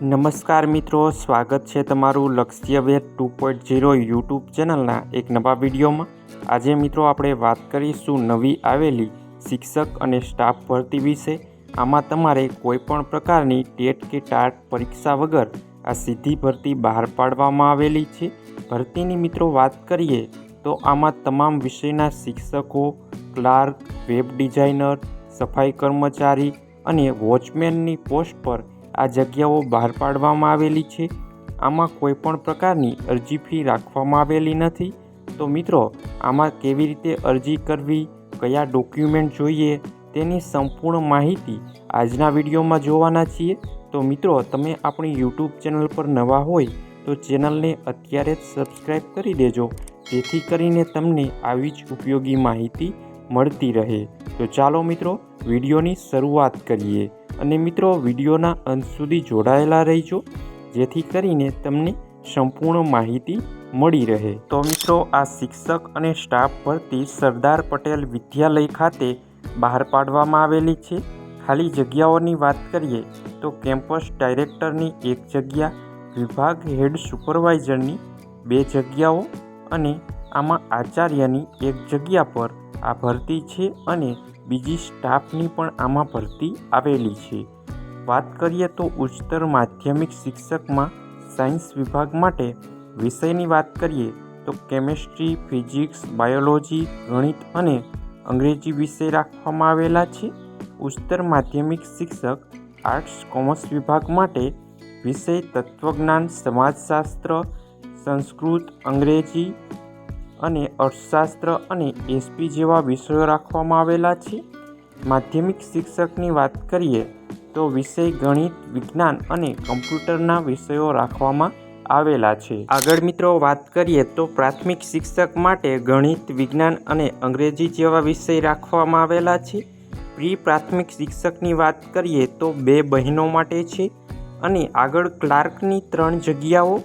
નમસ્કાર મિત્રો, સ્વાગત છે તમારું લક્ષ્યવેધ 2.0 યુટ્યુબ ચેનલના એક નવા વિડીયોમાં। આજે મિત્રો આપણે વાત કરીશું નવી આવેલી શિક્ષક અને સ્ટાફ ભરતી વિશે। આમાં તમારે કોઈપણ પ્રકારની ટેટ કે ટાટ પરીક્ષા વગર આ સીધી ભરતી બહાર પાડવામાં આવેલી છે। ભરતીની મિત્રો વાત કરીએ તો આમાં તમામ વિષયના શિક્ષકો, ક્લાર્ક, વેબ ડિઝાઇનર, સફાઈ કર્મચારી અને વોચમેનની પોસ્ટ પર આ જગ્યાઓ બહાર પાડવામાં આવેલી છે। આમાં કોઈપણ પ્રકારની અરજી ફી રાખવામાં આવેલી નથી। તો મિત્રો આમાં કેવી રીતે અરજી કરવી, કયા ડોક્યુમેન્ટ જોઈએ તેની સંપૂર્ણ માહિતી આજના વિડીયોમાં જોવાના છીએ। તો મિત્રો તમે આપણી યુટ્યુબ ચેનલ પર નવા હોય તો ચેનલને અત્યારે જ સબસ્ક્રાઈબ કરી દેજો, જેથી કરીને તમને આવી જ ઉપયોગી માહિતી મળતી રહે। તો ચાલો મિત્રો વિડીયોની શરૂઆત કરીએ અને મિત્રો વિડીયોના અંત સુધી જોડાયેલા રહેજો, જેથી કરીને તમને સંપૂર્ણ માહિતી મળી રહે। તો મિત્રો આ શિક્ષક અને સ્ટાફ ભરતી સરદાર પટેલ વિદ્યાલય ખાતે બહાર પાડવામાં આવેલી છે। ખાલી જગ્યાઓની વાત કરીએ તો કેમ્પસ ડાયરેક્ટરની 1 જગ્યા, વિભાગ હેડ સુપરવાઇઝરની 2 જગ્યાઓ અને આમાં આચાર્યની 1 જગ્યા પર આ ભરતી છે અને બીજી સ્ટાફની પણ આમાં ભરતી આવેલી છે। વાત કરીએ તો ઉચ્ચતર માધ્યમિક શિક્ષકમાં સાયન્સ વિભાગ માટે વિષયની વાત કરીએ તો કેમેસ્ટ્રી, ફિઝિક્સ, બાયોલોજી, ગણિત અને અંગ્રેજી વિષય રાખવામાં આવેલા છે। ઉચ્ચતર માધ્યમિક શિક્ષક આર્ટ્સ કોમર્સ વિભાગ માટે વિષય તત્વજ્ઞાન, સમાજશાસ્ત્ર, સંસ્કૃત, અંગ્રેજી અને અર્થશાસ્ત્ર અને એસપી જેવા વિષયો રાખવામાં આવેલા છે। માધ્યમિક શિક્ષકની વાત કરીએ તો વિષય ગણિત, વિજ્ઞાન અને કમ્પ્યુટરના વિષયો રાખવામાં આવેલા છે। આગળ મિત્રો વાત કરીએ તો પ્રાથમિક શિક્ષક માટે ગણિત, વિજ્ઞાન અને અંગ્રેજી જેવા વિષય રાખવામાં આવેલા છે। પ્રી પ્રાથમિક શિક્ષકની વાત કરીએ તો 2 બહેનો માટે છે અને આગળ ક્લાર્કની 3 જગ્યાઓ,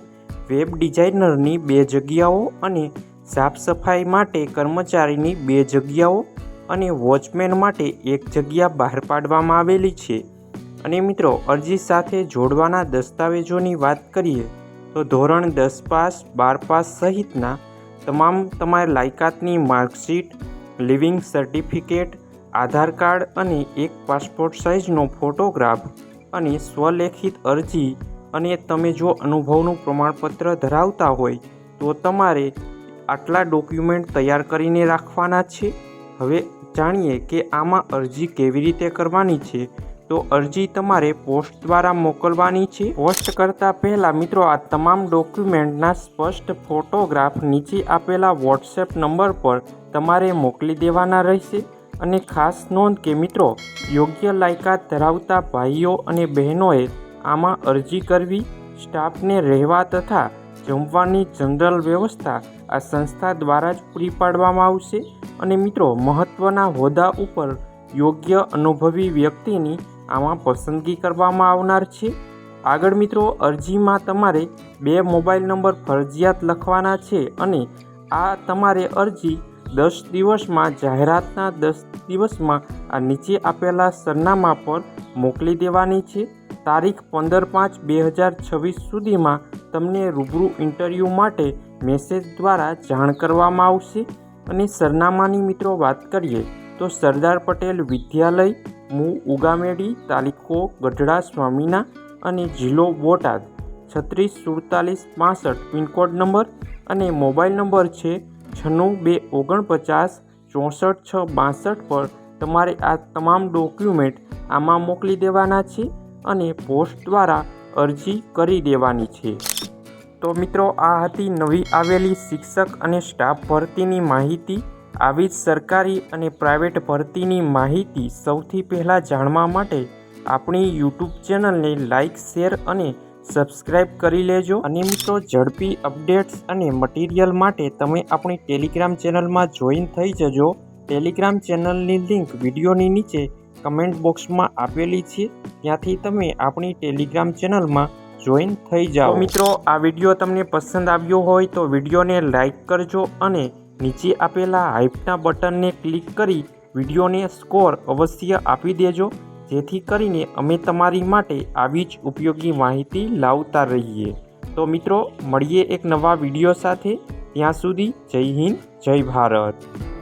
વેબ ડિઝાઇનરની 2 જગ્યાઓ અને સાફ સફાઈ માટે કર્મચારીની 2 જગ્યાઓ અને વોચમેન માટે 1 જગ્યા બહાર પાડવામાં આવેલી છે। અને મિત્રો અરજી સાથે જોડવાના દસ્તાવેજોની વાત કરીએ તો ધોરણ 10 પાસ, 12 પાસ સહિતના તમામ તમારી લાયકાતની માર્કશીટ, લિવિંગ સર્ટિફિકેટ, આધાર કાર્ડ અને 1 પાસપોર્ટ સાઇઝનો ફોટોગ્રાફ અને સ્વલેખિત અરજી, અને તમે જો અનુભવનું પ્રમાણપત્ર ધરાવતા હોય તો તમારે આટલા ડોક્યુમેન્ટ તૈયાર કરીને રાખવાના છે। હવે જાણીએ કે આમાં અરજી કેવી રીતે કરવાની છે। તો અરજી તમારે પોસ્ટ દ્વારા મોકલવાની છે। પોસ્ટ કરતાં પહેલાં મિત્રો આ તમામ ડોક્યુમેન્ટના સ્પષ્ટ ફોટોગ્રાફ નીચે આપેલા વોટ્સએપ નંબર પર તમારે મોકલી દેવાના રહેશે। અને ખાસ નોંધ કે મિત્રો યોગ્ય લાયકાત ધરાવતા ભાઈઓ અને બહેનોએ આમાં અરજી કરવી। સ્ટાફને રહેવા તથા જમવાની જનરલ વ્યવસ્થા આ સંસ્થા દ્વારા જ પૂરી પાડવામાં આવશે। અને મિત્રો મહત્ત્વના હોદ્દા ઉપર યોગ્ય અનુભવી વ્યક્તિની આમાં પસંદગી કરવામાં આવનાર છે। આગળ મિત્રો અરજીમાં તમારે 2 મોબાઈલ નંબર ફરજિયાત લખવાના છે અને આ તમારે અરજી 10 દિવસમાં, જાહેરાતના 10 દિવસમાં આ નીચે આપેલા સરનામા પર મોકલી દેવાની છે। તારીખ 15/5/2026 સુધીમાં તમને રૂબરૂ ઇન્ટરવ્યૂ માટે મેસેજ દ્વારા જાણ કરવામાં આવશે। અને સરનામાની મિત્રો વાત કરીએ તો સરદાર પટેલ વિદ્યાલય, મૂળ ઉગામેડી, તાલુકો ગઢડા સ્વામિના અને જિલ્લો બોટાદ 364765 પિનકોડ નંબર અને મોબાઈલ નંબર છે 96 249 64 6 62 પર તમારે આ તમામ ડોક્યુમેન્ટ આમાં મોકલી દેવાના છે અને પોસ્ટ દ્વારા અરજી કરી દેવાની છે। તો મિત્રો આ હતી નવી આવેલી શિક્ષક અને સ્ટાફ ભરતીની માહિતી। આવી જ સરકારી અને પ્રાઇવેટ ભરતીની માહિતી સૌથી પહેલાં જાણવા માટે આપણી યુટ્યુબ ચેનલને લાઇક, શેર અને સબસ્ક્રાઈબ કરી લેજો। અને મિત્રો ઝડપી અપડેટ્સ અને મટીરિયલ માટે તમે આપણી ટેલિગ્રામ ચેનલમાં જોઈન થઈ જજો। ટેલિગ્રામ ચેનલની લિંક વિડીયોની નીચે કમેન્ટ બોક્સમાં આપેલી છે, ત્યાંથી તમે આપણી ટેલિગ્રામ ચેનલમાં જોઈન થઈ જાઓ। મિત્રો આ વિડીયો તમને પસંદ આવ્યો હોય તો વિડીયોને લાઇક કરજો અને નીચે આપેલા હાઈપના બટનને ક્લિક કરી વિડીયોને સ્કોર અવશ્ય આપી દેજો, જેથી કરીને અમે તમારી માટે આવી જ ઉપયોગી માહિતી લાવતા રહીએ। તો મિત્રો મળીએ એક નવા વિડીયો સાથે, ત્યાં સુધી જય હિન્દ જય ભારત।